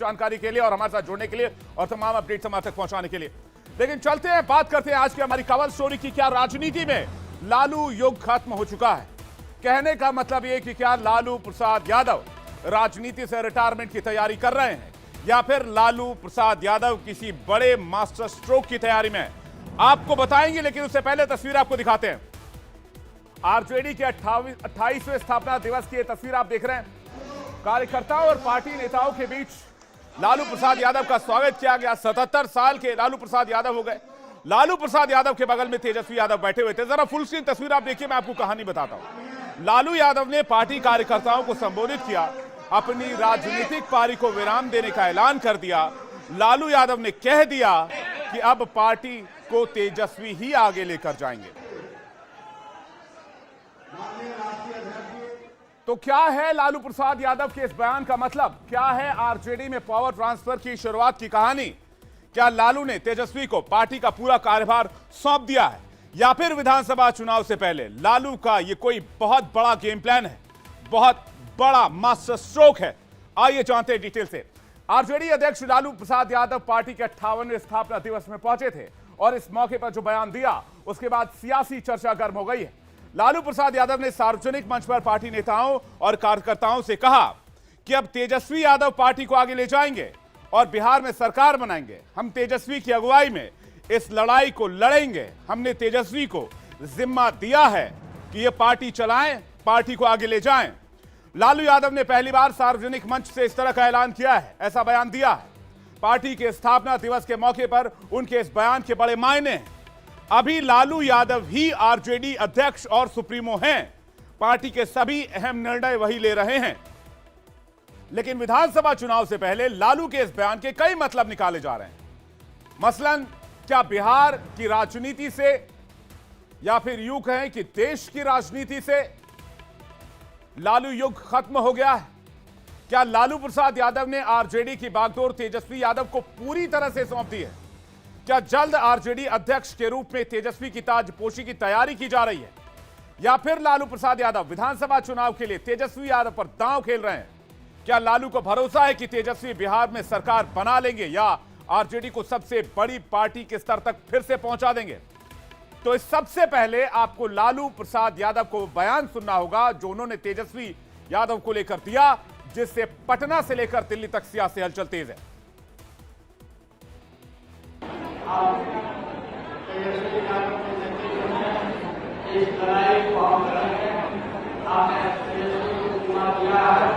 जानकारी के लिए और हमारे साथ जुड़ने के लिए और तमाम अपडेट्स हमारे तक पहुंचाने के लिए। लेकिन चलते हैं, बात करते हैं आज की हमारी कवर स्टोरी की। क्या राजनीति में लालू युग खत्म हो चुका है? कहने का मतलब यह कि क्या लालू प्रसाद यादव राजनीति से रिटायरमेंट की तैयारी कर रहे हैं या फिर लालू प्रसाद यादव किसी बड़े मास्टर स्ट्रोक की तैयारी में? आपको बताएंगे, लेकिन उससे पहले तस्वीर आपको दिखाते हैं। आरजेडी के 28वें स्थापना दिवस की यह तस्वीर आप देख रहे हैं। कार्यकर्ताओं और पार्टी नेताओं के बीच लालू प्रसाद यादव का स्वागत किया गया। 77 साल के लालू प्रसाद यादव हो गए। लालू प्रसाद यादव के बगल में तेजस्वी यादव बैठे हुए थे। जरा फुल स्क्रीन तस्वीर आप देखिए, मैं आपको कहानी बताता हूं। लालू यादव ने पार्टी कार्यकर्ताओं को संबोधित किया, अपनी राजनीतिक पारी को विराम देने का ऐलान कर दिया। लालू यादव ने कह दिया कि अब पार्टी को तेजस्वी ही आगे लेकर जाएंगे। तो क्या है लालू प्रसाद यादव के इस बयान का मतलब? क्या है आरजेडी में पावर ट्रांसफर की शुरुआत की कहानी? क्या लालू ने तेजस्वी को पार्टी का पूरा कार्यभार सौंप दिया है या फिर विधानसभा चुनाव से पहले लालू का यह कोई बहुत बड़ा गेम प्लान है, बहुत बड़ा मास्टर स्ट्रोक है? आइए जानते हैं डिटेल से। आरजेडी अध्यक्ष लालू प्रसाद यादव पार्टी के 58वें स्थापना दिवस में पहुंचे थे और इस मौके पर जो बयान दिया उसके बाद सियासी चर्चा गर्म हो गई है। लालू प्रसाद यादव ने सार्वजनिक मंच पर पार्टी नेताओं और कार्यकर्ताओं से कहा कि अब तेजस्वी यादव पार्टी को आगे ले जाएंगे और बिहार में सरकार बनाएंगे। हम तेजस्वी की अगुवाई में इस लड़ाई को लड़ेंगे। हमने तेजस्वी को जिम्मा दिया है कि यह पार्टी चलाएं, पार्टी को आगे ले जाएं। लालू यादव ने पहली बार सार्वजनिक मंच से इस तरह का ऐलान किया है, ऐसा बयान दिया है। पार्टी के स्थापना दिवस के मौके पर उनके इस बयान के बड़े मायने हैं। अभी लालू यादव ही आरजेडी अध्यक्ष और सुप्रीमो हैं। पार्टी के सभी अहम निर्णय वही ले रहे हैं। लेकिन विधानसभा चुनाव से पहले लालू के इस बयान के कई मतलब निकाले जा रहे हैं। मसलन, क्या बिहार की राजनीति से या फिर यूं कहें कि देश की राजनीति से लालू युग खत्म हो गया है? क्या लालू प्रसाद यादव ने आरजेडी की बागडोर तेजस्वी यादव को पूरी तरह से सौंप दी है? क्या जल्द आरजेडी अध्यक्ष के रूप में तेजस्वी की ताजपोशी की तैयारी की जा रही है या फिर लालू प्रसाद यादव विधानसभा चुनाव के लिए तेजस्वी यादव पर दांव खेल रहे हैं? क्या लालू को भरोसा है कि तेजस्वी बिहार में सरकार बना लेंगे या आरजेडी को सबसे बड़ी पार्टी के स्तर तक फिर से पहुंचा देंगे? तो इस सबसे पहले आपको लालू प्रसाद यादव को बयान सुनना होगा जो उन्होंने तेजस्वी यादव को लेकर दिया, जिससे पटना से लेकर दिल्ली तक सियासी हलचल तेज है। इस लड़ाई को हम लड़ेंगे। आपने तेजस्वी को चुना दिया है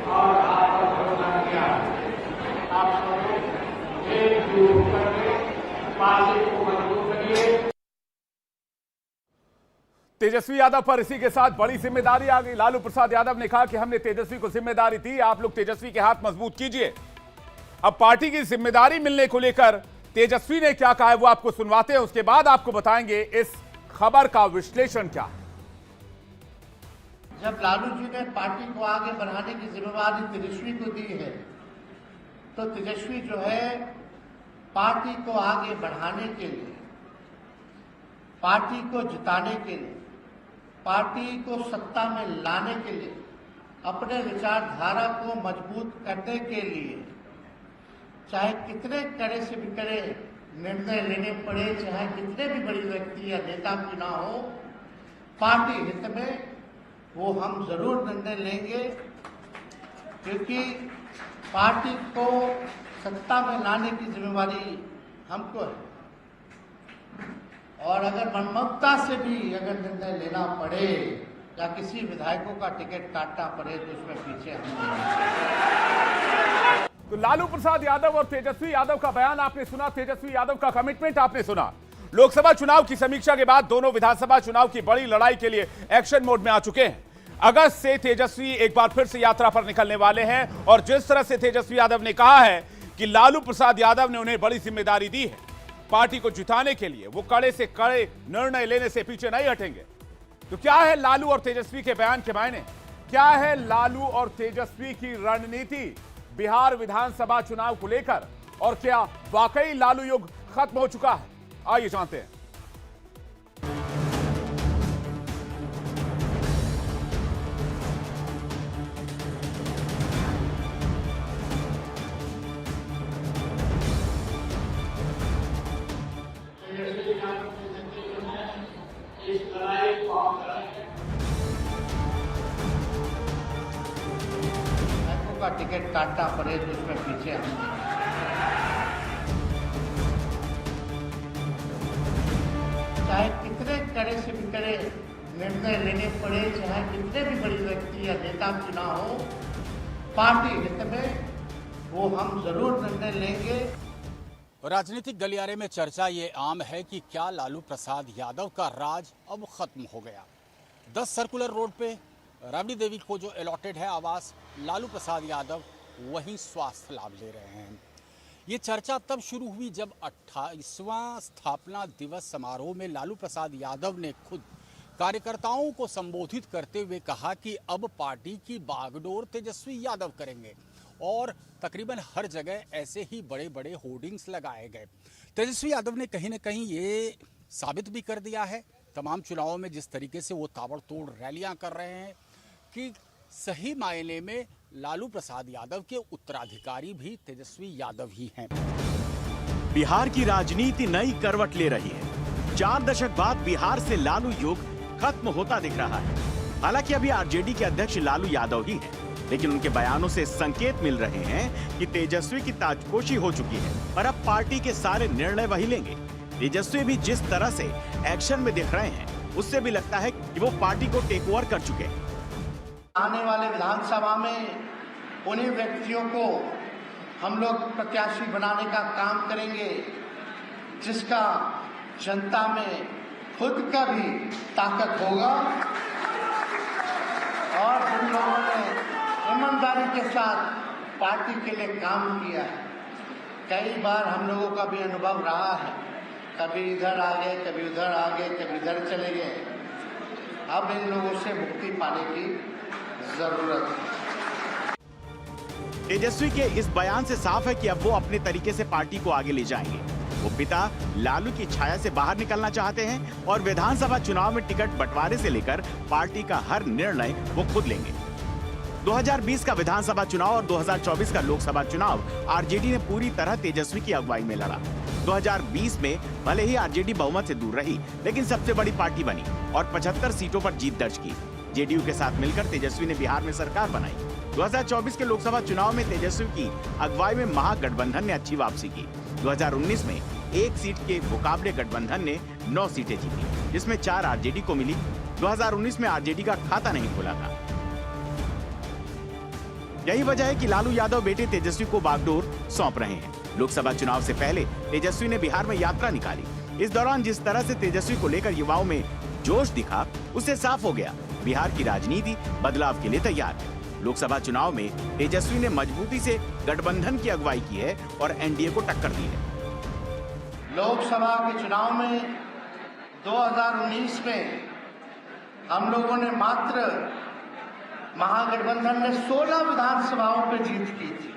और आप पर भरोसा किया है। आप सब एकजुट करके पार्टी को मजबूत करिए। तेजस्वी यादव पर इसी के साथ बड़ी जिम्मेदारी आ गई। लालू प्रसाद यादव ने कहा कि हमने तेजस्वी को जिम्मेदारी दी, आप लोग तेजस्वी के हाथ मजबूत कीजिए। अब पार्टी की जिम्मेदारी मिलने को लेकर तेजस्वी ने क्या कहा है वो आपको सुनवाते हैं, उसके बाद आपको बताएंगे इस खबर का विश्लेषण क्या है। जब लालू जी ने पार्टी को आगे बढ़ाने की जिम्मेदारी तेजस्वी को दी है, तो तेजस्वी जो है पार्टी को आगे बढ़ाने के लिए, पार्टी को जिताने के लिए, पार्टी को सत्ता में लाने के लिए, अपने विचारधारा को मजबूत करने के लिए चाहे कितने कड़े से भी कड़े निर्णय लेने पड़े, चाहे कितने भी बड़ी व्यक्ति या नेता क्यों ना हो, पार्टी हित में वो हम जरूर निर्णय लेंगे, क्योंकि पार्टी को सत्ता में लाने की जिम्मेवारी हमको है। और अगर मनमत्ता से भी अगर निर्णय लेना पड़े या किसी विधायकों का टिकट काटना पड़े तो उसमें पीछे हम नहीं। तो लालू प्रसाद यादव और तेजस्वी यादव का बयान आपने सुना, तेजस्वी यादव का कमिटमेंट आपने सुना। लोकसभा चुनाव की समीक्षा के बाद दोनों विधानसभा चुनाव की बड़ी लड़ाई के लिए एक्शन मोड में आ चुके हैं। अगस्त से तेजस्वी एक बार फिर से यात्रा पर निकलने वाले हैं और जिस तरह से तेजस्वी यादव ने कहा है कि लालू प्रसाद यादव ने उन्हें बड़ी जिम्मेदारी दी है पार्टी को जिताने के लिए, वो कड़े से कड़े निर्णय लेने से पीछे नहीं हटेंगे। तो क्या है लालू और तेजस्वी के बयान के मायने? क्या है लालू और तेजस्वी की रणनीति बिहार विधानसभा चुनाव को लेकर? और क्या वाकई लालू युग खत्म हो चुका है? आइए जानते हैं। टिकट काटना पड़े तो उसमें पीछे हम नहीं। चाहे कितने कड़े से भी कड़े निर्णय लेने पड़े, चाहे कितने भी बड़ी व्यक्ति या नेता चुनाव हो, पार्टी हित में वो हम जरूर निर्णय लेंगे। राजनीतिक गलियारे में चर्चा ये आम है कि क्या लालू प्रसाद यादव का राज अब खत्म हो गया। 10 सर्कुलर रोड पे राबड़ी देवी को जो अलॉटेड है आवास, लालू प्रसाद यादव वहीं स्वास्थ्य लाभ ले रहे हैं। ये चर्चा तब शुरू हुई जब 28वां स्थापना दिवस समारोह में लालू प्रसाद यादव ने खुद कार्यकर्ताओं को संबोधित करते हुए कहा कि अब पार्टी की बागडोर तेजस्वी यादव करेंगे और तकरीबन हर जगह ऐसे ही बड़े बड़े होर्डिंग्स लगाए गए। तेजस्वी यादव ने कहीं ना कहीं ये साबित भी कर दिया है तमाम चुनावों में जिस तरीके से वो ताबड़तोड़ रैलियां कर रहे हैं कि सही मायने में लालू प्रसाद यादव के उत्तराधिकारी भी तेजस्वी यादव ही हैं। बिहार की राजनीति नई करवट ले रही है। 4 दशक बाद बिहार से लालू युग खत्म होता दिख रहा है। हालांकि अभी आरजेडी के अध्यक्ष लालू यादव ही हैं, लेकिन उनके बयानों से संकेत मिल रहे हैं कि तेजस्वी की ताजपोशी हो चुकी है और अब पार्टी के सारे निर्णय वही लेंगे। तेजस्वी भी जिस तरह से एक्शन में दिख रहे हैं, उससे भी लगता है कि वो पार्टी को टेक ओवर कर चुके हैं। आने वाले विधानसभा में उन्हीं व्यक्तियों को हम लोग प्रत्याशी बनाने का काम करेंगे जिसका जनता में खुद का भी ताकत होगा और जिन लोगों ने ईमानदारी के साथ पार्टी के लिए काम किया है। कई बार हम लोगों का भी अनुभव रहा है, कभी इधर आ गए, कभी उधर आ गए, कभी इधर चले गए। अब इन लोगों से मुक्ति पाने की जरूरत है। तेजस्वी के इस बयान से साफ है कि अब वो अपने तरीके से पार्टी को आगे ले जाएंगे। वो पिता लालू की छाया से बाहर निकलना चाहते हैं और विधानसभा चुनाव में टिकट बंटवारे से लेकर पार्टी का हर निर्णय वो खुद लेंगे। 2020 का विधानसभा चुनाव और 2024 का लोकसभा चुनाव आरजेडी ने पूरी तरह तेजस्वी की अगुवाई में लड़ा। 2020 में भले ही आरजेडी बहुमत से दूर रही, लेकिन सबसे बड़ी पार्टी बनी और 75 सीटों पर जीत दर्ज की। जेडीयू के साथ मिलकर तेजस्वी ने बिहार में सरकार बनाई। 2024 के लोकसभा चुनाव में तेजस्वी की अगुवाई में महागठबंधन ने अच्छी वापसी की। 2019 में 1 सीट के मुकाबले गठबंधन ने 9 सीटें जीती, जिसमें 4 आरजेडी को मिली। 2019 में आरजेडी का खाता नहीं खुला था। यही वजह है कि लालू यादव बेटे तेजस्वी को बागडोर सौंप रहे हैं। लोकसभा चुनाव से पहले तेजस्वी ने बिहार में यात्रा निकाली। इस दौरान जिस तरह से तेजस्वी को लेकर युवाओं में जोश दिखा, उससे साफ हो गया बिहार की राजनीति बदलाव के लिए तैयार है। लोकसभा चुनाव में तेजस्वी ने मजबूती से गठबंधन की अगुवाई की है और एनडीए को टक्कर दी है। लोकसभा के चुनाव में 2019 में हम लोगों ने मात्र महागठबंधन ने 16 विधानसभाओं पे जीत की थी,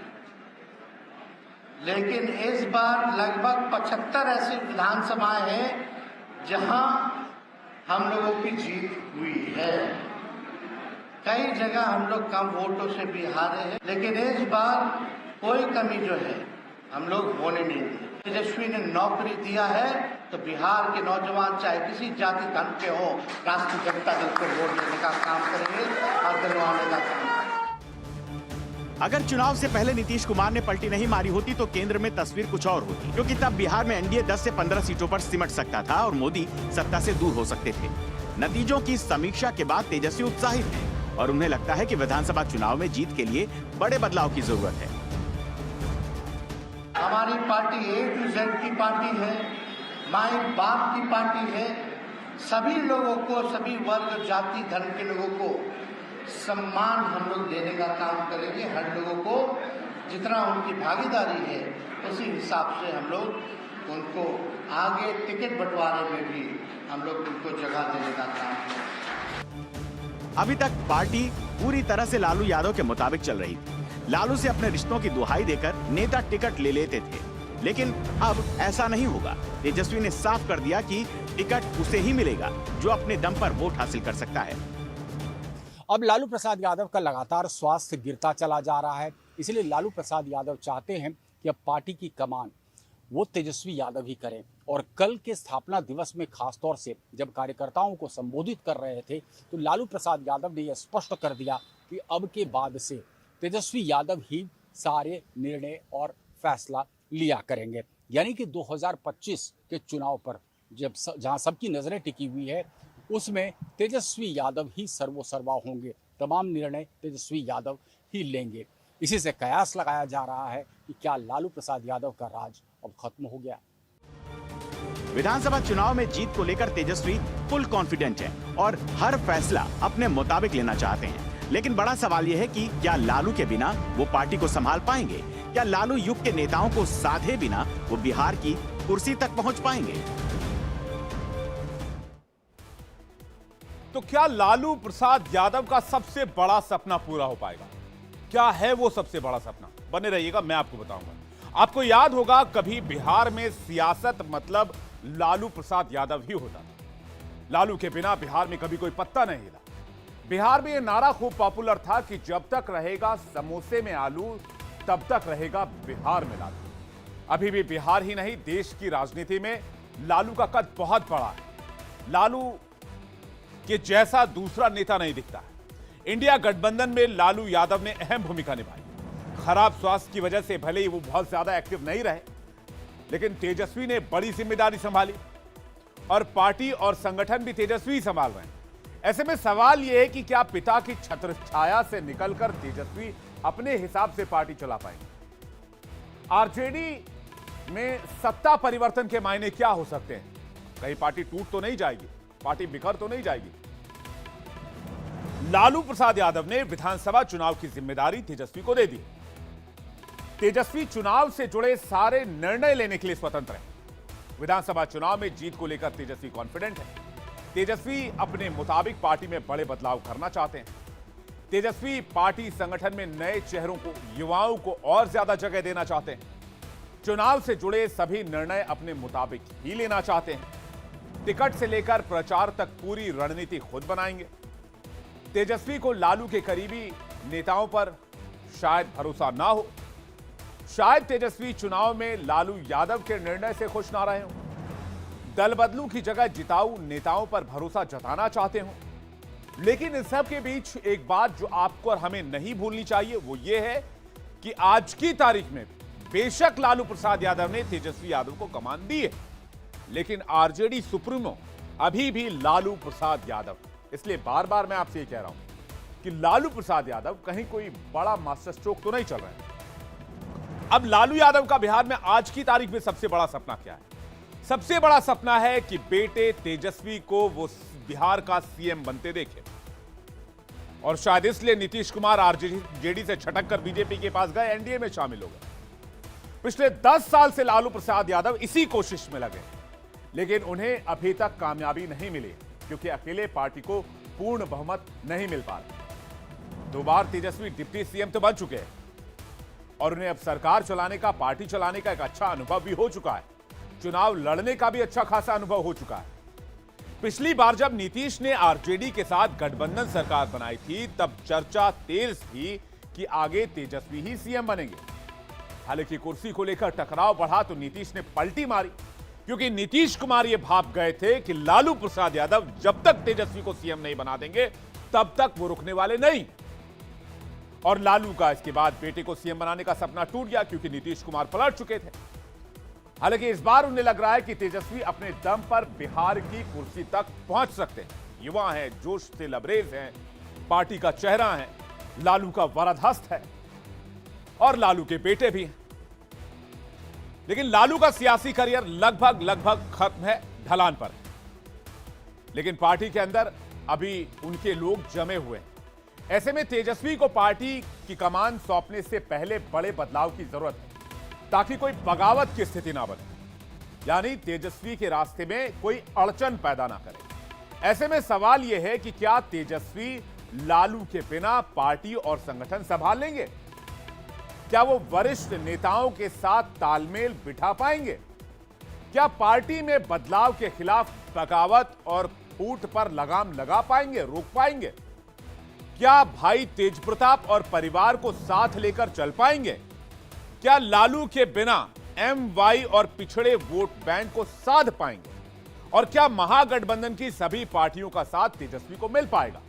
लेकिन इस बार लगभग 75 ऐसी विधानसभाएं हैं जहां हम लोगों की जीत हुई है। कई जगह हम लोग कम वोटों से भी हारे हैं, लेकिन इस बार कोई कमी जो है हम लोग होने नहीं दी। तेजस्वी ने नौकरी दिया है तो बिहार के नौजवान चाहे किसी जाति धर्म के हो, राष्ट्रीय जनता दल को वोट देने का काम करेंगे और दिलवाने का काम करेंगे। अगर चुनाव से पहले नीतीश कुमार ने पलटी नहीं मारी होती तो केंद्र में तस्वीर कुछ और होती, क्योंकि तब बिहार में एनडीए 10 से 15 सीटों पर सिमट सकता था और मोदी सत्ता से दूर हो सकते थे। नतीजों की समीक्षा के बाद तेजस्वी उत्साहित हैं और उन्हें लगता है कि विधानसभा चुनाव में जीत के लिए बड़े बदलाव की जरूरत है। हमारी पार्टी A to Z की पार्टी है, माई बाप की पार्टी है। सभी लोगों को, सभी वर्ग जाति धर्म के लोगों को सम्मान हम लोग देने का काम करेंगे। हर लोगों को जितना उनकी भागीदारी है उसी हिसाब से हम लोग उनको आगे टिकट बंटवारे में भी हम लोग उनको जगह देने का काम करेंगे। अभी तक पार्टी पूरी तरह से लालू यादव के मुताबिक चल रही थी। लालू से अपने रिश्तों की दुहाई देकर नेता टिकट ले लेते थे, लेकिन अब ऐसा नहीं होगा। तेजस्वी ने साफ कर दिया कि टिकट उसे ही मिलेगा जो अपने दम पर वोट हासिल कर सकता है। अब लालू प्रसाद यादव का लगातार स्वास्थ्य गिरता चला जा रहा है, इसलिए लालू प्रसाद यादव चाहते हैं कि अब पार्टी की कमान वो तेजस्वी यादव ही करें। और कल के स्थापना दिवस में खासतौर से जब कार्यकर्ताओं को संबोधित कर रहे थे तो लालू प्रसाद यादव ने यह स्पष्ट कर दिया कि अब के बाद से तेजस्वी यादव ही सारे निर्णय और फैसला लिया करेंगे। यानी कि 2025 के चुनाव पर जहां सबकी नजरें टिकी हुई है, उसमें तेजस्वी यादव ही सर्वोसर्वा होंगे। तमाम निर्णय तेजस्वी यादव ही लेंगे। इसी से कयास लगाया जा रहा है कि क्या लालू प्रसाद यादव का राज अब खत्म हो गया। विधानसभा चुनाव में जीत को लेकर तेजस्वी फुल कॉन्फिडेंट है और हर फैसला अपने मुताबिक लेना चाहते हैं। लेकिन बड़ा सवाल यह है कि क्या लालू के बिना वो पार्टी को संभाल पाएंगे? क्या लालू युग के नेताओं को साधे बिना वो बिहार की कुर्सी तक पहुंच पाएंगे? तो क्या लालू प्रसाद यादव का सबसे बड़ा सपना पूरा हो पाएगा? क्या है वो सबसे बड़ा सपना? बने रहिएगा, मैं आपको बताऊंगा। आपको याद होगा कभी बिहार में सियासत मतलब लालू प्रसाद यादव ही होता था। लालू के बिना बिहार में कभी कोई पत्ता नहीं हिला। बिहार में यह नारा खूब पॉपुलर था कि जब तक रहेगा समोसे में आलू तब तक रहेगा बिहार में लालू। अभी भी बिहार ही नहीं, देश की राजनीति में लालू का कद बहुत बड़ा है। लालू के जैसा दूसरा नेता नहीं दिखता है। इंडिया गठबंधन में लालू यादव ने अहम भूमिका निभाई। खराब स्वास्थ्य की वजह से भले ही वो बहुत ज्यादा एक्टिव नहीं रहे, लेकिन तेजस्वी ने बड़ी जिम्मेदारी संभाली और पार्टी और संगठन भी तेजस्वी संभाल रहे हैं। ऐसे में सवाल यह है कि क्या पिता की छत्र छाया से निकलकर तेजस्वी अपने हिसाब से पार्टी चला पाएंगे? आरजेडी में सत्ता परिवर्तन के मायने क्या हो सकते हैं? कहीं पार्टी टूट तो नहीं जाएगी, पार्टी बिखर तो नहीं जाएगी? लालू प्रसाद यादव ने विधानसभा चुनाव की जिम्मेदारी तेजस्वी को दे दी। तेजस्वी चुनाव से जुड़े सारे निर्णय लेने के लिए स्वतंत्र है। विधानसभा चुनाव में जीत को लेकर तेजस्वी कॉन्फिडेंट है। तेजस्वी अपने मुताबिक पार्टी में बड़े बदलाव करना चाहते हैं। तेजस्वी पार्टी संगठन में नए चेहरों को, युवाओं को और ज्यादा जगह देना चाहते हैं। चुनाव से जुड़े सभी निर्णय अपने मुताबिक ही लेना चाहते हैं। टिकट से लेकर प्रचार तक पूरी रणनीति खुद बनाएंगे। तेजस्वी को लालू के करीबी नेताओं पर शायद भरोसा ना हो। शायद तेजस्वी चुनाव में लालू यादव के निर्णय से खुश ना रहे हों। दल बदलू की जगह जिताऊ नेताओं पर भरोसा जताना चाहते हों। लेकिन इस सब के बीच एक बात जो आपको और हमें नहीं भूलनी चाहिए, वो ये है कि आज की तारीख में बेशक लालू प्रसाद यादव ने तेजस्वी यादव को कमान दी है, लेकिन आरजेडी सुप्रीमो अभी भी लालू प्रसाद यादव। इसलिए बार बार मैं आपसे ये कह रहा हूं कि लालू प्रसाद यादव कहीं कोई बड़ा मास्टर स्ट्रोक तो नहीं चल रहा है। अब लालू यादव का बिहार में आज की तारीख में सबसे बड़ा सपना क्या है? सबसे बड़ा सपना है कि बेटे तेजस्वी को वो बिहार का सीएम बनते देखे। और शायद इसलिए नीतीश कुमार आरजेडी से छटक कर बीजेपी के पास गए, एनडीए में शामिल हो गए। पिछले 10 साल से लालू प्रसाद यादव इसी कोशिश में लगे, लेकिन उन्हें अभी तक कामयाबी नहीं मिली, क्योंकि अकेले पार्टी को पूर्ण बहुमत नहीं मिल पा रहा। 2 बार तेजस्वी डिप्टी सीएम तो बन चुके हैं और उन्हें अब सरकार चलाने का, पार्टी चलाने का एक अच्छा अनुभव भी हो चुका है। चुनाव लड़ने का भी अच्छा खासा अनुभव हो चुका है। पिछली बार जब नीतीश ने आरजेडी के साथ गठबंधन सरकार बनाई थी, तब चर्चा तेज थी कि आगे तेजस्वी ही सीएम बनेंगे। हालांकि कुर्सी को लेकर टकराव बढ़ा तो नीतीश ने पलटी मारी, क्योंकि नीतीश कुमार ये भाप गए थे कि लालू प्रसाद यादव जब तक तेजस्वी को सीएम नहीं बना देंगे तब तक वो रुकने वाले नहीं। और लालू का इसके बाद बेटे को सीएम बनाने का सपना टूट गया, क्योंकि नीतीश कुमार पलट चुके थे। हालांकि इस बार उन्हें लग रहा है कि तेजस्वी अपने दम पर बिहार की कुर्सी तक पहुंच सकते हैं। युवा हैं, जोश से लबरेज हैं, पार्टी का चेहरा है, लालू का वरदहस्त है और लालू के बेटे भी हैं। लेकिन लालू का सियासी करियर लगभग खत्म है, ढलान पर है। लेकिन पार्टी के अंदर अभी उनके लोग जमे हुए हैं। ऐसे में तेजस्वी को पार्टी की कमान सौंपने से पहले बड़े बदलाव की जरूरत है, ताकि कोई बगावत की स्थिति ना बने, यानी तेजस्वी के रास्ते में कोई अड़चन पैदा ना करे। ऐसे में सवाल यह है कि क्या तेजस्वी लालू के बिना पार्टी और संगठन संभाल लेंगे? क्या वो वरिष्ठ नेताओं के साथ तालमेल बिठा पाएंगे? क्या पार्टी में बदलाव के खिलाफ बगावत और फूट पर लगाम लगा पाएंगे, रोक पाएंगे? क्या भाई तेजप्रताप और परिवार को साथ लेकर चल पाएंगे? क्या लालू के बिना एमवाई और पिछड़े वोट बैंक को साध पाएंगे? और क्या महागठबंधन की सभी पार्टियों का साथ तेजस्वी को मिल पाएगा?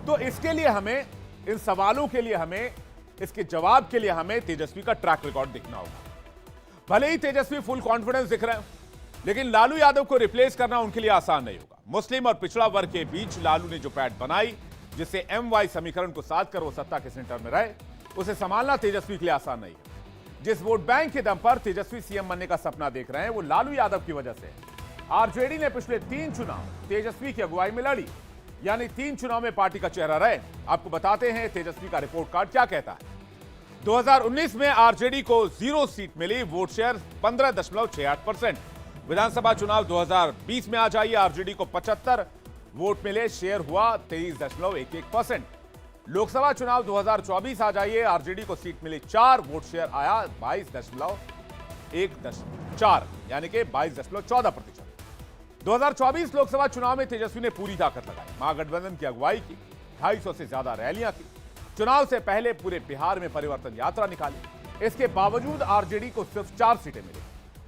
तो इसके लिए हमें इन सवालों के लिए हमें, इसके जवाब के लिए हमें तेजस्वी का ट्रैक रिकॉर्ड देखना होगा। भले ही तेजस्वी फुल कॉन्फिडेंस दिख रहे हो, लेकिन लालू यादव को रिप्लेस करना उनके लिए आसान नहीं होगा। मुस्लिम और पिछड़ा वर्ग के बीच लालू ने जो पैठ बनाई, जिससे MY समीकरण को साध कर वो सत्ता के सेंटर में रहे, उसे संभालना तेजस्वी के लिए आसान नहीं है। जिस वोट बैंक के दम पर तेजस्वी सीएम बनने का सपना देख रहे हैं, वो लालू यादव की वजह से है। आरजेडी ने पिछले 3 चुनाव तेजस्वी की अगुवाई में लड़ी, यानी 3 चुनाव में पार्टी का चेहरा रहे। आपको बताते हैं तेजस्वी का रिपोर्ट कार्ड क्या कहता है। 2019 में आरजेडी को 0 सीट मिली, वोट शेयर 15.68%। विधानसभा चुनाव 2020 में आ जाइए, आरजेडी को 75 वोट मिले, शेयर हुआ 23.11%। लोकसभा चुनाव 2024 आ जाइए, आरजेडी को सीट मिली 4, वोट शेयर आया 22.14, यानी कि 22.14%। 2024 लोकसभा चुनाव में तेजस्वी ने पूरी ताकत लगाई, महागठबंधन की अगुवाई की, 250 से ज्यादा रैलियां की, चुनाव से पहले पूरे बिहार में परिवर्तन यात्रा निकाली। इसके बावजूद आरजेडी को सिर्फ 4 सीटें मिली।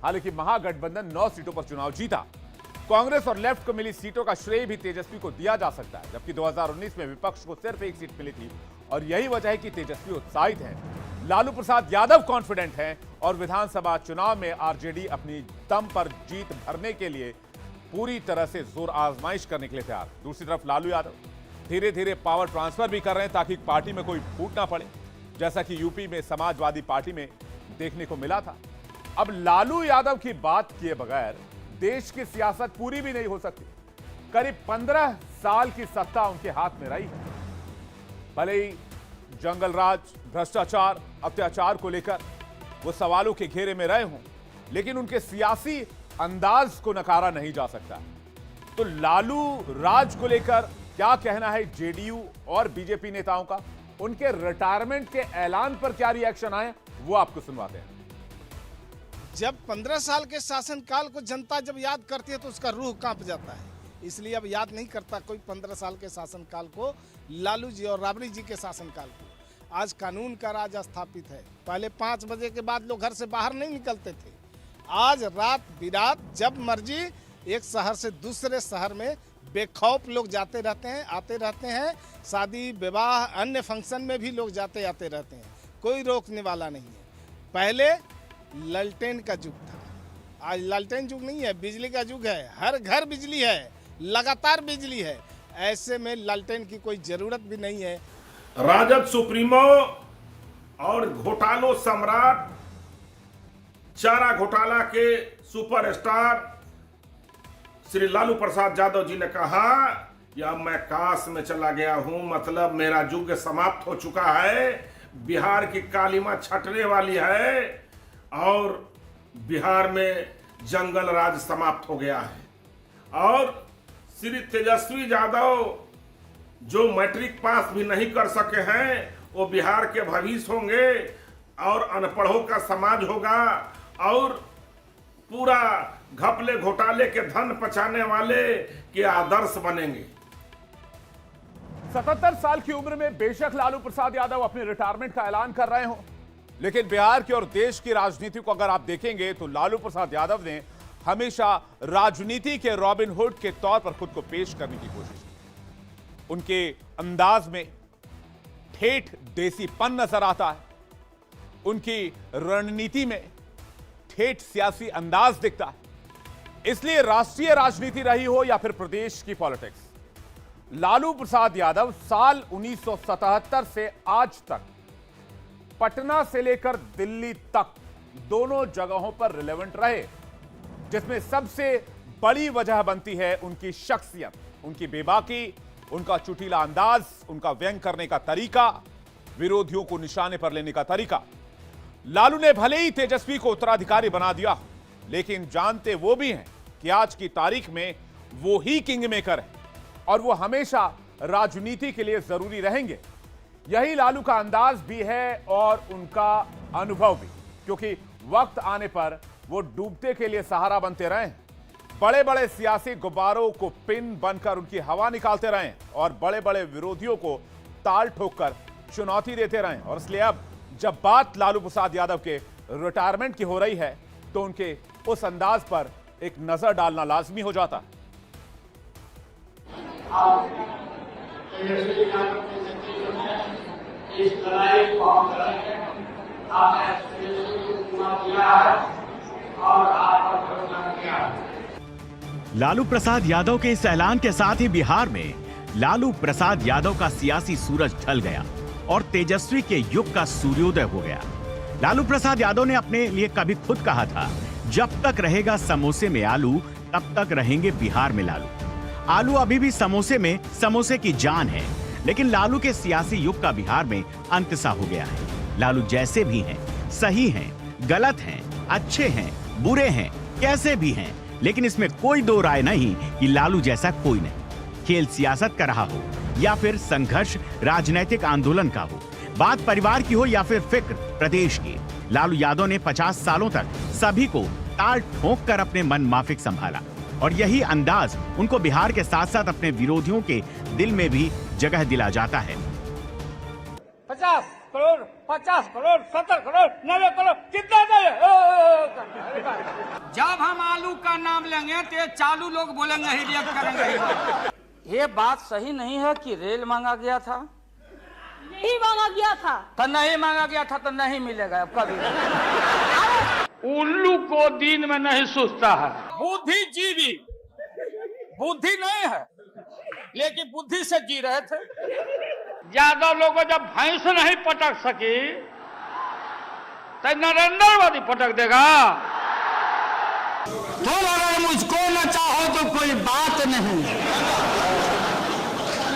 हालांकि महागठबंधन 9 सीटों पर चुनाव जीता। कांग्रेस और लेफ्ट को मिली सीटों का श्रेय भी तेजस्वी को दिया जा सकता है, जबकि 2019 में विपक्ष को सिर्फ 1 सीट मिली थी। और यही वजह है कि तेजस्वी उत्साहित है, लालू प्रसाद यादव कॉन्फिडेंट हैं और विधानसभा चुनाव में आरजेडी अपनी दम पर जीत भरने के लिए पूरी तरह से जोर आजमाइश करने के लिए तैयार। दूसरी तरफ लालू यादव धीरे धीरे पावर ट्रांसफर भी कर रहे हैं ताकि पार्टी में कोई फूट ना पड़े, जैसा कि यूपी में समाजवादी पार्टी में देखने को मिला था। अब लालू यादव की बात किए बगैर देश की सियासत पूरी भी नहीं हो सकती। करीब 15 साल की सत्ता उनके हाथ में रही है। भले ही जंगल राज, भ्रष्टाचार, अत्याचार को लेकर वो सवालों के घेरे में रहे हों, लेकिन उनके सियासी अंदाज को नकारा नहीं जा सकता। तो लालू राज को लेकर क्या कहना है जेडीयू और बीजेपी नेताओं का, उनके रिटायरमेंट के ऐलान पर क्या रिएक्शन आए, वो आपको सुनवाते हैं। जब 15 साल के शासनकाल को जनता जब याद करती है तो उसका रूह कांप जाता है, इसलिए अब याद नहीं करता कोई 15 साल के शासनकाल को, लालू जी और राबड़ी जी के शासनकाल को। आज कानून का राज स्थापित है। पहले 5 बजे के बाद लोग घर से बाहर नहीं निकलते थे। आज रात बिरात जब मर्जी एक शहर से दूसरे शहर में बेखौफ लोग जाते रहते हैं, आते रहते हैं। शादी विवाह अन्य फंक्शन में भी लोग जाते आते रहते हैं, कोई रोकने वाला नहीं है। पहले लालटेन का युग था, आज लालटेन युग नहीं है, बिजली का युग है। हर घर बिजली है, लगातार बिजली है। ऐसे में लालटेन की कोई जरूरत भी नहीं है। राजद सुप्रीमो और घोटालों सम्राट, चारा घोटाला के सुपरस्टार श्री लालू प्रसाद यादव जी ने कहा या मैं काश में चला गया हूं, मतलब मेरा युग समाप्त हो चुका है। बिहार की कालीमा छटने वाली है और बिहार में जंगल राज समाप्त हो गया है। और श्री तेजस्वी यादव जो मैट्रिक पास भी नहीं कर सके हैं, वो बिहार के भविष्य होंगे और अनपढ़ों का समाज होगा और पूरा घपले घोटाले के धन पचाने वाले के आदर्श बनेंगे। 77 साल की उम्र में बेशक लालू प्रसाद यादव अपने रिटायरमेंट का ऐलान कर रहे हो, लेकिन बिहार की और देश की राजनीति को अगर आप देखेंगे तो लालू प्रसाद यादव ने हमेशा राजनीति के रॉबिन हुड के तौर पर खुद को पेश करने की कोशिश की। उनके अंदाज में ठेठ देसीपन नजर आता है, उनकी रणनीति में ठेठ सियासी अंदाज दिखता है। इसलिए राष्ट्रीय राजनीति रही हो या फिर प्रदेश की पॉलिटिक्स, लालू प्रसाद यादव साल 1977 से आज तक पटना से लेकर दिल्ली तक दोनों जगहों पर रिलेवेंट रहे, जिसमें सबसे बड़ी वजह बनती है उनकी शख्सियत, उनकी बेबाकी, उनका चुटीला अंदाज, उनका व्यंग करने का तरीका, विरोधियों को निशाने पर लेने का तरीका। लालू ने भले ही तेजस्वी को उत्तराधिकारी बना दिया, लेकिन जानते वो भी हैं कि आज की तारीख में वो ही किंग मेकर है और वो हमेशा राजनीति के लिए जरूरी रहेंगे। यही लालू का अंदाज भी है और उनका अनुभव भी, क्योंकि वक्त आने पर वो डूबते के लिए सहारा बनते रहे हैं, बड़े बड़े सियासी गुब्बारों को पिन बनकर उनकी हवा निकालते रहे और बड़े बड़े विरोधियों को ताल ठोककर चुनौती देते रहे। और इसलिए अब जब बात लालू प्रसाद यादव के रिटायरमेंट की हो रही है तो उनके उस अंदाज पर एक नजर डालना लाजमी हो जाता है। तेजस्वी यादव के नेतृत्व में इस लड़ाई को हम लड़ेंगे। आपने तेजस्वी को चुनाव दिया है और आप पर भरोसा किया है। लालू प्रसाद यादव के इस ऐलान के साथ ही बिहार में लालू प्रसाद यादव का सियासी सूरज ढल गया और तेजस्वी के युग का सूर्योदय हो गया। लालू प्रसाद यादव ने अपने लिए कभी खुद कहा था, जब तक रहेगा समोसे में आलू तब तक रहेंगे बिहार में लालू। आलू अभी भी समोसे में समोसे की जान है, लेकिन लालू के सियासी युग का बिहार में अंत सा हो गया है। लालू जैसे भी हैं, सही हैं, गलत हैं, अच्छे हैं, बुरे हैं, कैसे भी हैं, लेकिन इसमें कोई दो राय नहीं कि लालू जैसा कोई नहीं। खेल सियासत का रहा हो या फिर संघर्ष राजनीतिक आंदोलन का हो, बात परिवार की हो या फिर फिक्र प्रदेश की, लालू यादव ने 50 सालों तक सभी को ताल ठोक कर अपने मन माफिक संभाला और यही अंदाज उनको बिहार के साथ साथ अपने विरोधियों के दिल में भी जगह दिला जाता है। 50 करोड़, 50 करोड़, 70 करोड़, 90 करोड़, कितना दे? जब हम आलू का नाम लेंगे तो ये चालू लोग बोलेंगे ही रिएक्ट करेंगे। ये बात सही नहीं है कि रेल मांगा गया था। नहीं मांगा गया था तो नहीं मांगा गया था तो नहीं मिलेगा अब कभी। उल्लू को दिन में नहीं सोचता है। बुद्धिजीवी बुद्धि नहीं है, लेकिन बुद्धि से जी रहे थे। ज्यादा लोगों जब भैंस नहीं पटक सकी तो नरेंद्र मोदी पटक देगा। तुम अगर मुझको न चाहो तो कोई बात नहीं,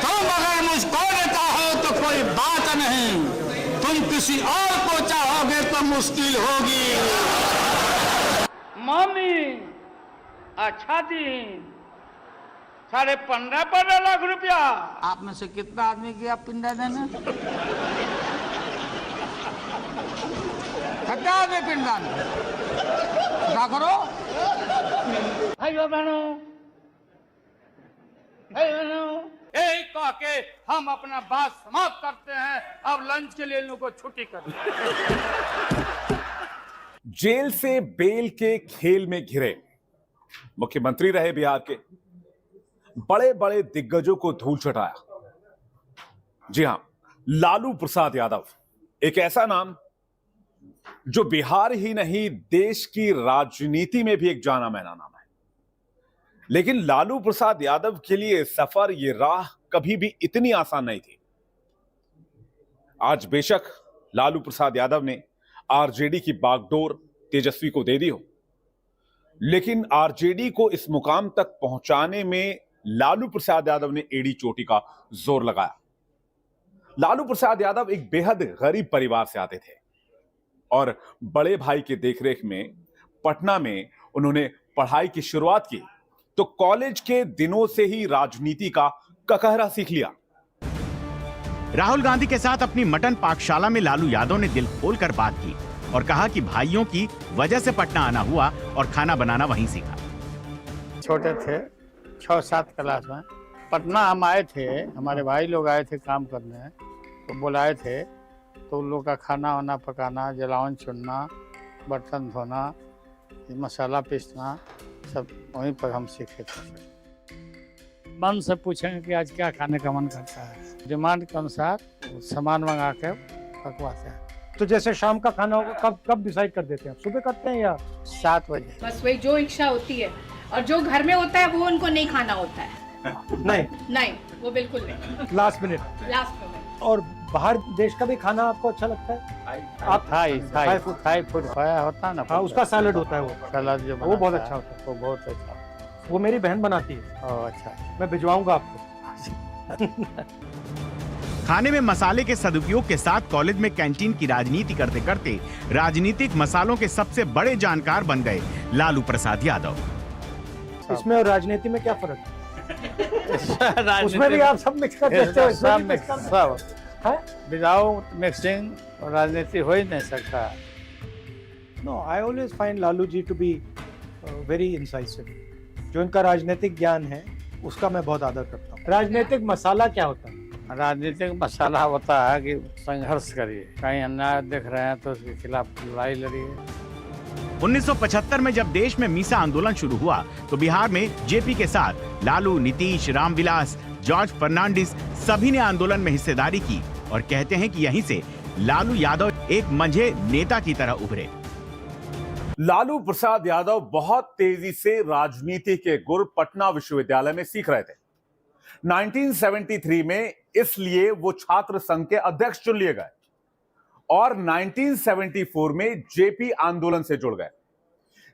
तुम अगर मुझको न चाहो तो कोई बात नहीं, तुम किसी और को चाहोगे तो मुश्किल होगी। मम्मी अच्छा दिन 15.5 लाख रुपया। आप में से कितना आदमी गया पिंडा देने? कितना आदमी पिंडा देने? क्या करो भाइयों बहनों, यही कह के हम अपना बात समाप्त करते हैं। अब लंच के लिए इन लोगों को छुट्टी कर। जेल से बेल के खेल में घिरे मुख्यमंत्री रहे बिहार के, बड़े बड़े दिग्गजों को धूल चटाया। जी हां, लालू प्रसाद यादव एक ऐसा नाम जो बिहार ही नहीं देश की राजनीति में भी एक जाना माना नाम है। लेकिन लालू प्रसाद यादव के लिए सफर, ये राह कभी भी इतनी आसान नहीं थी। आज बेशक लालू प्रसाद यादव ने आरजेडी की बागडोर तेजस्वी को दे दी हो, लेकिन आरजेडी को इस मुकाम तक पहुंचाने में लालू प्रसाद यादव ने एड़ी चोटी का जोर लगाया। लालू प्रसाद यादव एक बेहद गरीब परिवार से आते थे और बड़े भाई के देखरेख में पटना में उन्होंने पढ़ाई की शुरुआत की, तो कॉलेज के दिनों से ही राजनीति का ककहरा सीख लिया। राहुल गांधी के साथ अपनी मटन पाकशाला में लालू यादव ने दिल खोलकर बात की और कहा कि भाइयों की वजह से पटना आना हुआ और खाना बनाना वहीं सीखा। छोटे थे 6-7 क्लास में पटना हम आए थे, हमारे भाई लोग आए थे काम करने, तो बुलाए थे, तो उन लोग का खाना वाना पकाना, जलावन चुनना, बर्तन धोना, मसाला पीसना, सब वहीं पर हम सीखे थे। मन से पूछेंगे कि आज क्या खाने का मन करता है, डिमांड के अनुसार सामान मंगा के पकवाते हैं। तो जैसे शाम का खाना होगा कब डिसाइड कर देते हैं? सुबह करते हैं या 7 बजे? बस वही जो इच्छा होती है, और जो घर में होता है वो उनको नहीं खाना होता है। नहीं, वो बिल्कुल नहीं। लास्ट मिनट में। और बाहर देश का भी खाना आपको अच्छा लगता है? आप थाई फूड खाया होता है ना? हाँ, उसका सैलड होता है, वो सलाद जो वो बहुत अच्छा होता है। वो बहुत अच्छा, वो मेरी बहन बनाती है। अच्छा, मैं भिजवाऊंगा आपको। खाने में मसाले के सदुपयोग के साथ कॉलेज में कैंटीन की राजनीति करते करते राजनीतिक मसालों के सबसे बड़े जानकार बन गए लालू प्रसाद यादव। इसमें और राजनीति में क्या फर्क है? उसमें भी आप सब मिक्स कर देते हो? सब विदाउट मिक्सिंग राजनीति हो ही नहीं सकता। No, I always find Lalu ji to be very incisive. जो इनका राजनीतिक ज्ञान है उसका मैं बहुत आदर करता हूँ। राजनीतिक मसाला क्या होता है? राजनीतिक मसाला होता है कि संघर्ष करिए, कहीं अन्याय देख रहे हैं तो उसके खिलाफ लड़ाई लड़िए। 1975 में जब देश में मीसा आंदोलन शुरू हुआ तो बिहार में जेपी के साथ लालू, नीतीश, रामविलास, जॉर्ज फर्नांडिस सभी ने आंदोलन में हिस्सेदारी की और कहते हैं कि यहीं से लालू यादव एक मंझे नेता की तरह उभरे। लालू प्रसाद यादव बहुत तेजी से राजनीति के गुर पटना विश्वविद्यालय में सीख रहे थे। 1973 में इसलिए वो छात्र संघ के अध्यक्ष चुन लिए गए और 1974 में जेपी आंदोलन से जुड़ गए।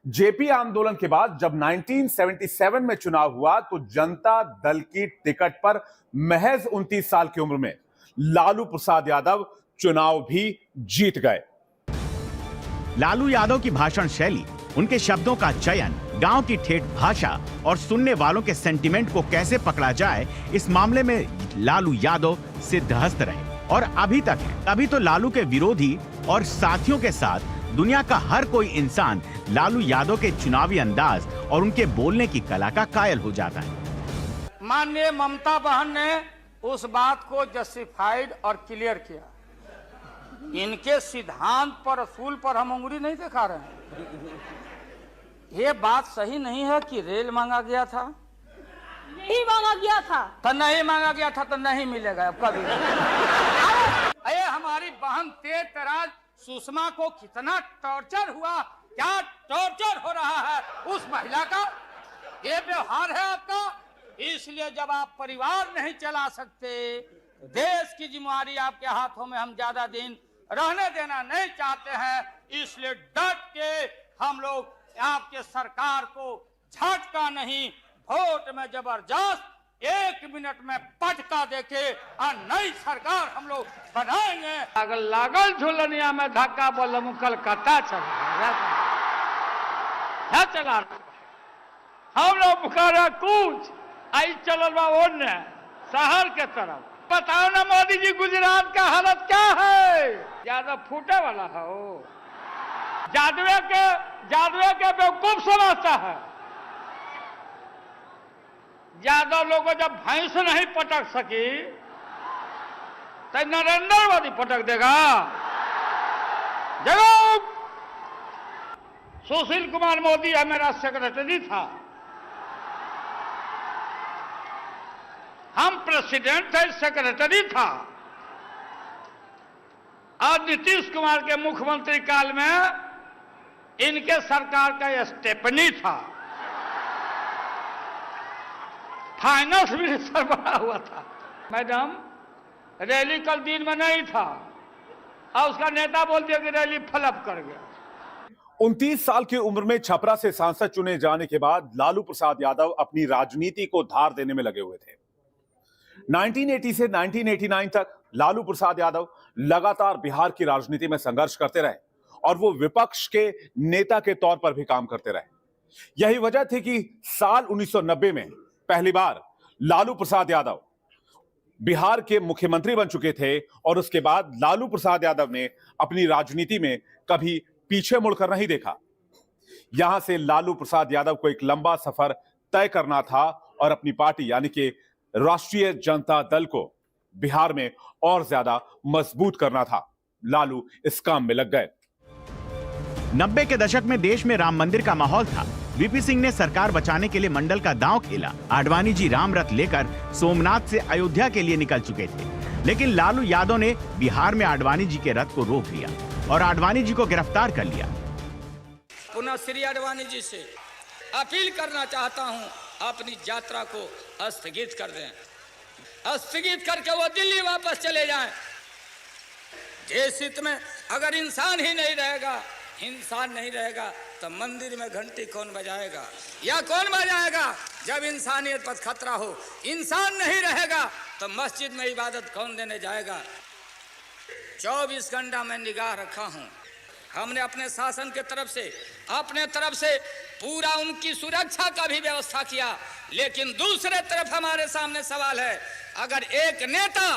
जेपी आंदोलन के बाद जब 1977 में चुनाव हुआ तो जनता दल की टिकट पर महज 29 साल की उम्र में लालू प्रसाद यादव चुनाव भी जीत गए। लालू यादव की भाषण शैली, उनके शब्दों का चयन, गांव की ठेठ भाषा और सुनने वालों के सेंटिमेंट को कैसे पकड़ा जाए, इस मामले में लालू यादव सिद्धहस्त रहे और अभी तक है। तभी तो लालू के विरोधी और साथियों के साथ दुनिया का हर कोई इंसान लालू यादव के चुनावी अंदाज और उनके बोलने की कला का कायल हो जाता है। माननीय ममता बहन ने उस बात को जस्टिफाइड और क्लियर किया। इनके सिद्धांत पर, असूल पर हम उंगली नहीं दिखा रहे हैं। ये बात सही नहीं है कि रेल मांगा गया था। नहीं मांगा गया था तो नहीं मांगा गया था तो नहीं मिलेगा अब कभी। अरे हमारी बहन तेज तराज सुषमा को कितना टॉर्चर हुआ, क्या टॉर्चर हो रहा है उस महिला का। ये व्यवहार है आपका। इसलिए जब आप परिवार नहीं चला सकते, देश की जिम्मेदारी आपके हाथों में हम ज्यादा दिन रहने देना नहीं चाहते हैं। इसलिए डट के हम लोग आपके सरकार को झटका नहीं, वोट में जबरदस्त 1 मिनट में पटका देके और नई सरकार हम लोग बनाएंगे। अगर लागल झुलनिया में धक्का बोल कलकत्ता चला हम लोग पुकारा कूच आई चल ओने शहर के तरफ। बताओ ना मोदी जी, गुजरात का हालत क्या है? ज्यादा फूटे वाला है वो। जादुए के बेवकूफ समझता है। ज्यादा लोगों जब भैंस नहीं पटक सकी तो नरेंद्र मोदी पटक देगा। जगह सुशील कुमार मोदी है, मेरा सेक्रेटरी था। हम प्रेसिडेंट थे, सेक्रेटरी था। और नीतीश कुमार के मुख्यमंत्री काल में इनके सरकार का स्टेपनी था। फाइनेंस मिनिस्टर बना हुआ था। मैडम, रैली कल दिन में नहीं था और उसका नेता बोल दिया कि रैली फ्लप कर गया। 29 साल की उम्र में छपरा से सांसद चुने जाने के बाद लालू प्रसाद यादव अपनी राजनीति को धार देने में लगे हुए थे। 1980 से 1989 तक लालू प्रसाद यादव लगातार बिहार की राजनीति में संघर्ष करते रहे और वो विपक्ष के नेता के तौर पर भी काम करते रहे। यही वजह थी कि साल 1990 में पहली बार लालू प्रसाद यादव बिहार के मुख्यमंत्री बन चुके थे और उसके बाद लालू प्रसाद यादव ने अपनी राजनीति में कभी पीछे मुड़कर नहीं देखा। यहां से लालू प्रसाद यादव को एक लंबा सफर तय करना था और अपनी पार्टी यानी कि राष्ट्रीय जनता दल को बिहार में और ज्यादा मजबूत करना था। लालू इस काम में लग गए। 90 के दशक में देश में राम मंदिर का माहौल था। वीपी सिंह ने सरकार बचाने के लिए मंडल का दांव खेला। आडवाणी जी राम रथ लेकर सोमनाथ से अयोध्या के लिए निकल चुके थे, लेकिन लालू यादव ने बिहार में आडवाणी जी के रथ को रोक लिया और आडवाणी जी को गिरफ्तार कर लिया। पुनः श्री आडवाणी जी से अपील करना चाहता हूं, अपनी यात्रा को स्थगित कर दें। स्थगित करके वो दिल्ली वापस चले जाएं। देश हित में अगर इंसान ही नहीं रहेगा, इंसान नहीं रहेगा तो मंदिर में घंटी कौन बजाएगा या कौन बजाएगा? जब इंसानियत पर खतरा हो, इंसान नहीं रहेगा तो मस्जिद में इबादत कौन देने जाएगा? 24 घंटा में निगाह रखा हूं। हमने अपने शासन के अपने तरफ से पूरा उनकी सुरक्षा का भी व्यवस्था किया, लेकिन दूसरे तरफ हमारे सामने सवाल है, अगर एक नेता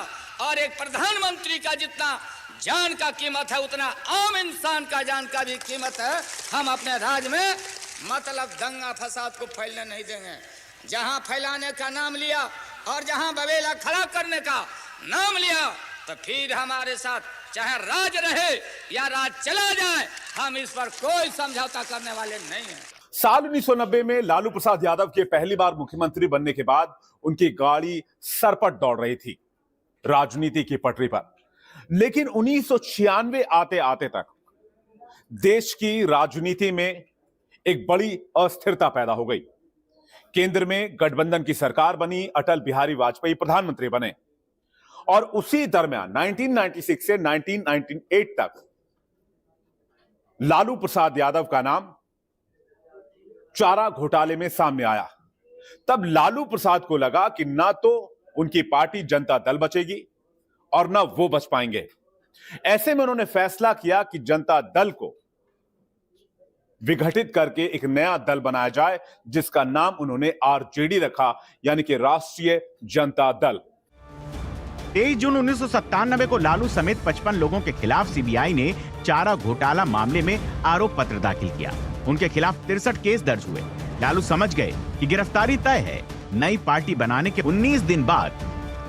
और एक प्रधानमंत्री का जितना जान का कीमत है उतना आम इंसान का जान का भी कीमत है। हम अपने राज्य में मतलब दंगा फसाद को फैलने नहीं देंगे। जहां फैलाने का नाम लिया और जहां बवेला खड़ा करने का नाम लिया तो फिर हमारे साथ चाहे राज रहे या राज चला जाए, हम इस पर कोई समझौता करने वाले नहीं हैं। साल 1990 में लालू प्रसाद यादव के पहली बार मुख्यमंत्री बनने के बाद उनकी गाड़ी सरपट दौड़ रही थी राजनीति की पटरी पर। लेकिन 1996 आते आते तक देश की राजनीति में एक बड़ी अस्थिरता पैदा हो गई। केंद्र में गठबंधन की सरकार बनी, अटल बिहारी वाजपेयी प्रधानमंत्री बने और उसी दरमियान 1996 से 1998 तक लालू प्रसाद यादव का नाम चारा घोटाले में सामने आया। तब लालू प्रसाद को लगा कि ना तो उनकी पार्टी जनता दल बचेगी और ना वो बच पाएंगे। ऐसे में उन्होंने फैसला किया कि जनता दल को विघटित करके एक नया दल बनाया जाए, जिसका नाम उन्होंने आरजेडी रखा, यानी कि राष्ट्रीय जनता दल। 23 जून 1997 को लालू समेत 55 लोगों के खिलाफ सीबीआई ने चारा घोटाला मामले में आरोप पत्र दाखिल किया। उनके खिलाफ 63 केस दर्ज हुए। लालू समझ गए कि गिरफ्तारी तय है। नई पार्टी बनाने के 19 दिन बाद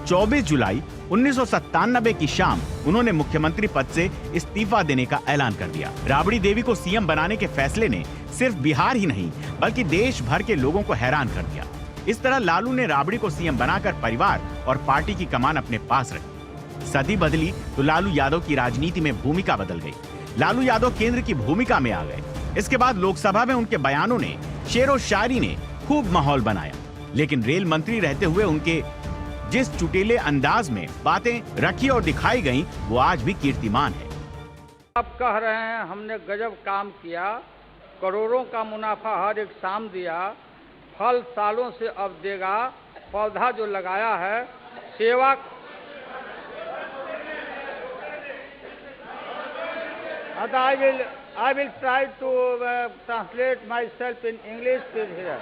24 जुलाई 1997 की शाम उन्होंने मुख्यमंत्री पद से इस्तीफा देने का ऐलान कर दिया। राबड़ी देवी को सीएम बनाने के फैसले ने सिर्फ बिहार ही नहीं बल्कि देश भर के लोगों को हैरान कर दिया। इस तरह लालू ने राबड़ी को सीएम बनाकर परिवार और पार्टी की कमान अपने पास रखी। सदी बदली तो लालू यादव की राजनीति में भूमिका बदल गई। लालू यादव केंद्र की भूमिका में आ गए। इसके बाद लोकसभा में उनके बयानों ने, शेरो शायरी ने खूब माहौल बनाया। लेकिन रेल मंत्री रहते हुए उनके जिस चुटीले अंदाज में बातें रखी और दिखाई गईं, वो आज भी कीर्तिमान है। आप कह रहे हैं हमने गजब काम किया, करोड़ों का मुनाफा हर एक शाम दिया, फल सालों से अब देगा, पौधा जो लगाया है सेवा। I will try to translate myself in English here.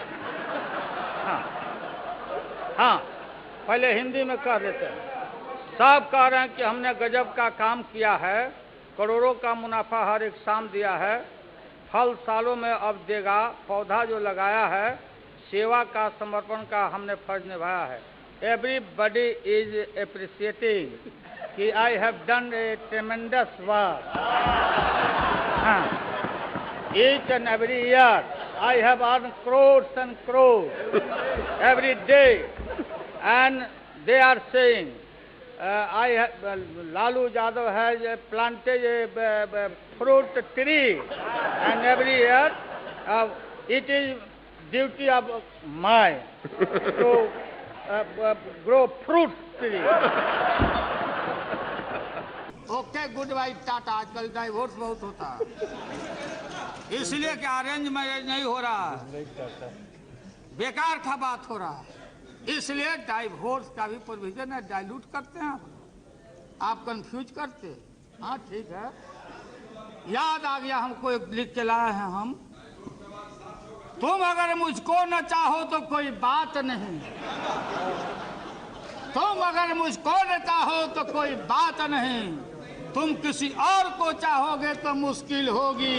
हाँ, पहले हिंदी में कह देते हैं। सब कह रहे हैं कि हमने गजब का काम किया है, करोड़ों का मुनाफा हर एक शाम दिया है, फल सालों में अब देगा, पौधा जो लगाया है सेवा का समर्पण का हमने फर्ज निभाया है। Everybody is appreciating कि I have done a tremendous work. Each and every year I have earned crores and crores every day, and they are saying Lalu Yadav has planted a fruit tree, and every year it is duty of mine to grow fruit tree. Okay good by Tata. आजकल divorce बहुत होता है, इसलिए कि arrange marriage नहीं हो रहा है, बेकार का बात हो रहा है, इसलिए डाइवोर्स का भी प्रोविजन है। डाइल्यूट करते हैं आप कंफ्यूज करते। हाँ ठीक है, याद आ गया हमको, एक लिख के लाए हैं हम। तुम अगर मुझको न चाहो तो कोई बात नहीं, तुम अगर मुझको न चाहो तो कोई बात नहीं, तुम किसी और को चाहोगे तो मुश्किल होगी।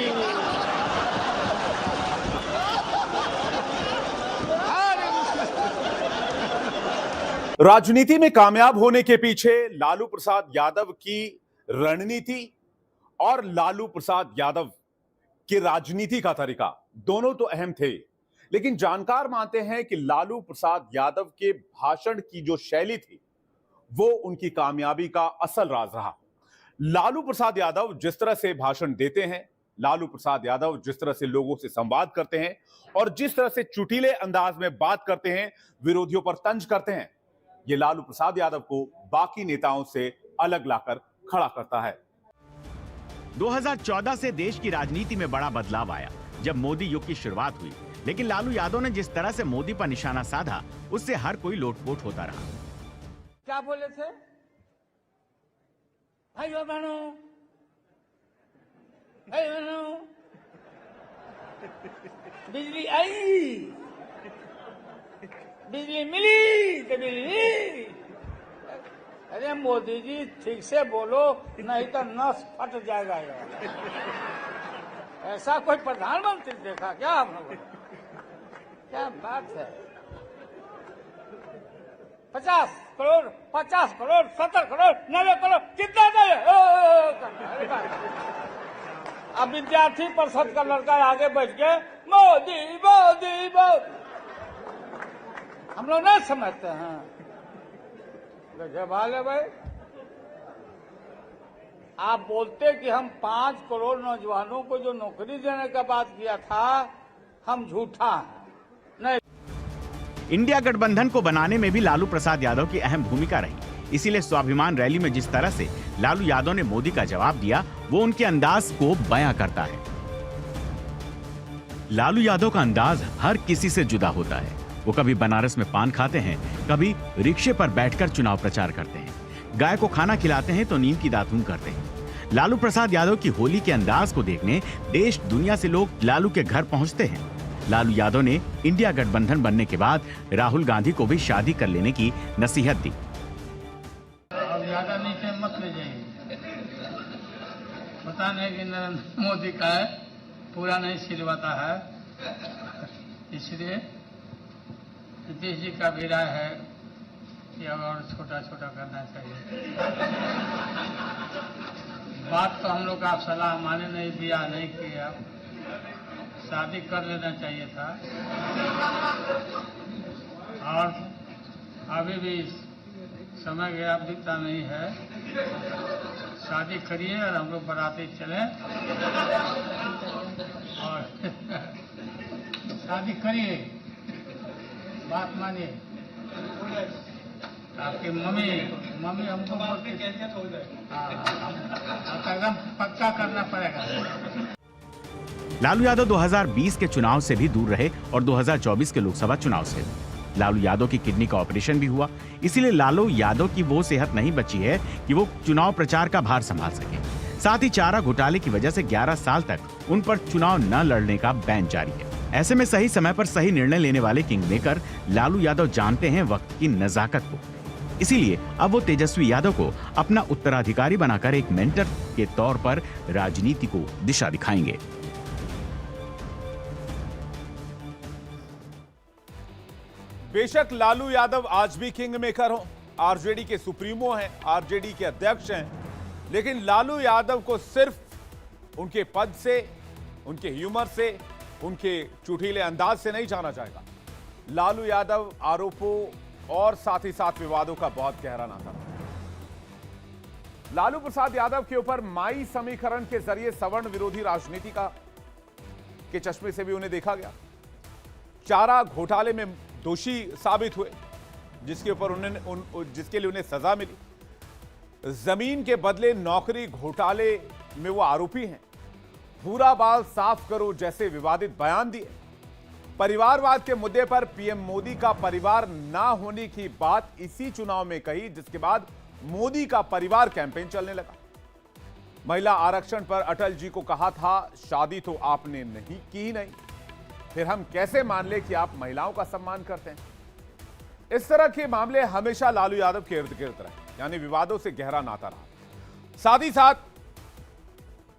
राजनीति में कामयाब होने के पीछे लालू प्रसाद यादव की रणनीति और लालू प्रसाद यादव की राजनीति का तरीका दोनों तो अहम थे, लेकिन जानकार मानते हैं कि लालू प्रसाद यादव के भाषण की जो शैली थी वो उनकी कामयाबी का असल राज रहा। लालू प्रसाद यादव जिस तरह से भाषण देते हैं, लालू प्रसाद यादव जिस तरह से लोगों से संवाद करते हैं और जिस तरह से चुटीले अंदाज में बात करते हैं, विरोधियों पर तंज करते हैं, ये लालू प्रसाद यादव को बाकी नेताओं से अलग लाकर खड़ा करता है। 2014 से देश की राजनीति में बड़ा बदलाव आया जब मोदी युग की शुरुआत हुई, लेकिन लालू यादव ने जिस तरह से मोदी पर निशाना साधा, उससे हर कोई लोटपोट होता रहा। क्या बोले थे भाइयों बहनों, बिजली आई, बिजली मिली तो बिजली। अरे मोदी जी ठीक से बोलो, नहीं तो नस फट जाएगा यार। ऐसा कोई प्रधानमंत्री देखा क्या हम लोगों ने? क्या बात है। 50 करोड़, 50 करोड़, 70 करोड़, 90 करोड़, कितना दे? अब विद्यार्थी परिषद का लड़का आगे बैठ के मोदी मोदी मोदी, हम लोग नहीं समझते हैं। गजब हाल है भाई। आप बोलते कि हम 5 करोड़ नौजवानों को जो नौकरी देने का बात किया था, हम झूठा है। नहीं, इंडिया गठबंधन को बनाने में भी लालू प्रसाद यादव की अहम भूमिका रही। इसीलिए स्वाभिमान रैली में जिस तरह से लालू यादव ने मोदी का जवाब दिया, वो उनके अंदाज को बयां करता है। लालू यादव का अंदाज हर किसी से जुदा होता है। वो कभी बनारस में पान खाते हैं, कभी रिक्शे पर बैठकर चुनाव प्रचार करते हैं, गाय को खाना खिलाते हैं तो नीम की दातून करते हैं। लालू प्रसाद यादव की होली के अंदाज को देखने देश दुनिया से लोग लालू के घर पहुंचते हैं। लालू यादव ने इंडिया गठबंधन बनने के बाद राहुल गांधी को भी शादी कर लेने की नसीहत दी। अब ज्यादा नीचे मत ले जाइए, पता नहीं कि नरेंद्र मोदी का है, पूरा नहीं सिलवाता है, इसलिए नीतीश जी का भी राय है कि अब और छोटा छोटा करना चाहिए। बात तो हम लोग का सलाह माने नहीं दिया, नहीं किया, शादी कर लेना चाहिए था। और अभी भी समय गया बीता नहीं है, शादी करिए और हम लोग बराती चले और शादी करिए, बात मानिए। आपकी मम्मी हमको एकदम पक्का करना पड़ेगा। लालू यादव 2020 के चुनाव से भी दूर रहे और 2024 के लोकसभा चुनाव से। लालू यादव की किडनी का ऑपरेशन भी हुआ, इसीलिए लालू यादव की वो सेहत नहीं बची है कि वो चुनाव प्रचार का भार संभाल सके। साथ ही चारा घोटाले की वजह से 11 साल तक उन पर चुनाव न लड़ने का बैन जारी है। ऐसे में सही समय पर सही निर्णय लेने वाले किंग मेकर लालू यादव जानते हैं वक्त की नजाकत को। इसीलिए अब वो तेजस्वी यादव को अपना उत्तराधिकारी बनाकर एक मेंटर के तौर पर राजनीति को दिशा दिखाएंगे। बेशक लालू यादव आज भी किंग मेकर हो, आरजेडी के सुप्रीमो हैं, आरजेडी के अध्यक्ष हैं, लेकिन लालू यादव को सिर्फ उनके पद से, उनके ह्यूमर से, उनके चुटीले अंदाज से नहीं जाना जाएगा। लालू यादव आरोपों और साथ ही साथ विवादों का बहुत गहरा नाता है। लालू प्रसाद यादव के ऊपर माई समीकरण के जरिए सवर्ण विरोधी राजनीति के चश्मे से भी उन्हें देखा गया। चारा घोटाले में दोषी साबित हुए, जिसके लिए उन्हें सजा मिली। जमीन के बदले नौकरी घोटाले में वो आरोपी हैं। पूरा बाल साफ करो जैसे विवादित बयान दिए। परिवारवाद के मुद्दे पर पीएम मोदी का परिवार ना होने की बात इसी चुनाव में कही, जिसके बाद मोदी का परिवार कैंपेन चलने लगा। महिला आरक्षण पर अटल जी को कहा था, शादी तो आपने नहीं की नहीं, फिर हम कैसे मान ले कि आप महिलाओं का सम्मान करते हैं। इस तरह के मामले हमेशा लालू यादव के इर्द गिर्द रहे, यानी विवादों से गहरा नाता रहा। साथ ही साथ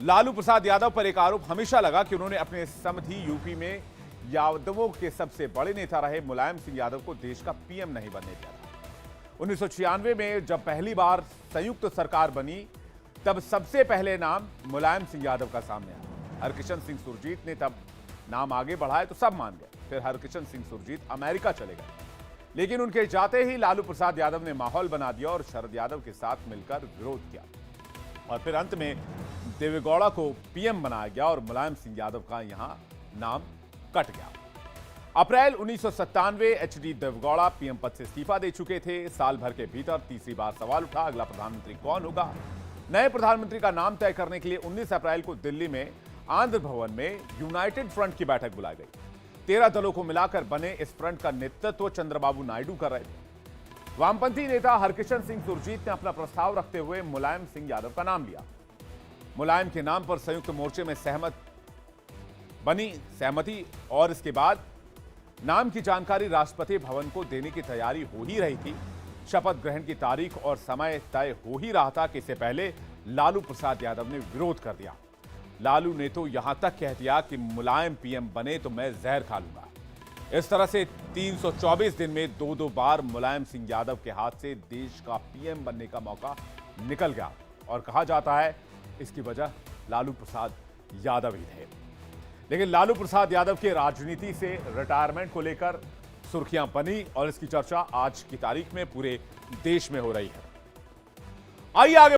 लालू प्रसाद यादव पर एक आरोप हमेशा लगा कि उन्होंने अपने समधी यूपी में यादवों के सबसे बड़े नेता रहे मुलायम सिंह यादव को देश का पीएम नहीं बनने दिया था। 1996 में जब पहली बार संयुक्त सरकार बनी, तब सबसे पहले नाम मुलायम सिंह यादव का सामने आया। हरकिशन सिंह सुरजीत ने तब नाम आगे बढ़ाए तो सब मान गए। फिर हरकिशन सिंह सुरजीत अमेरिका चले गए, लेकिन उनके जाते ही लालू प्रसाद यादव ने माहौल बना दिया और शरद यादव के साथ मिलकर विरोध किया, और फिर अंत में देवेगौड़ा को पीएम बनाया गया और मुलायम सिंह यादव का यहां नाम कट गया। अप्रैल 1997 एचडी देवेगौड़ा पीएम पद से इस्तीफा दे चुके थे। साल भर के भीतर तीसरी बार सवाल उठा, अगला प्रधानमंत्री कौन होगा। नए प्रधानमंत्री का नाम तय करने के लिए 19 अप्रैल को दिल्ली में आंध्र भवन में यूनाइटेड फ्रंट की बैठक बुलाई गई। 13 दलों को मिलाकर बने इस फ्रंट का नेतृत्व चंद्रबाबू नायडू कर रहे थे। वामपंथी नेता हरकिशन सिंह सुरजीत ने अपना प्रस्ताव रखते हुए मुलायम सिंह यादव का नाम लिया। मुलायम के नाम पर संयुक्त मोर्चे में सहमति और इसके बाद नाम की जानकारी राष्ट्रपति भवन को देने की तैयारी हो ही रही थी। शपथ ग्रहण की तारीख और समय तय हो ही रहा था कि इससे पहले लालू प्रसाद यादव ने विरोध कर दिया। लालू ने तो यहां तक कह दिया कि मुलायम पीएम बने तो मैं जहर खा लूंगा। इस तरह से 324 दिन में 2-2 बार मुलायम सिंह यादव के हाथ से देश का पीएम बनने का मौका निकल गया, और कहा जाता है इसकी वजह लालू प्रसाद यादव ही थे। लेकिन लालू प्रसाद यादव के राजनीति से रिटायरमेंट को लेकर सुर्खियां बनी और इसकी चर्चा आज की तारीख में पूरे देश में हो रही है। आइए आगे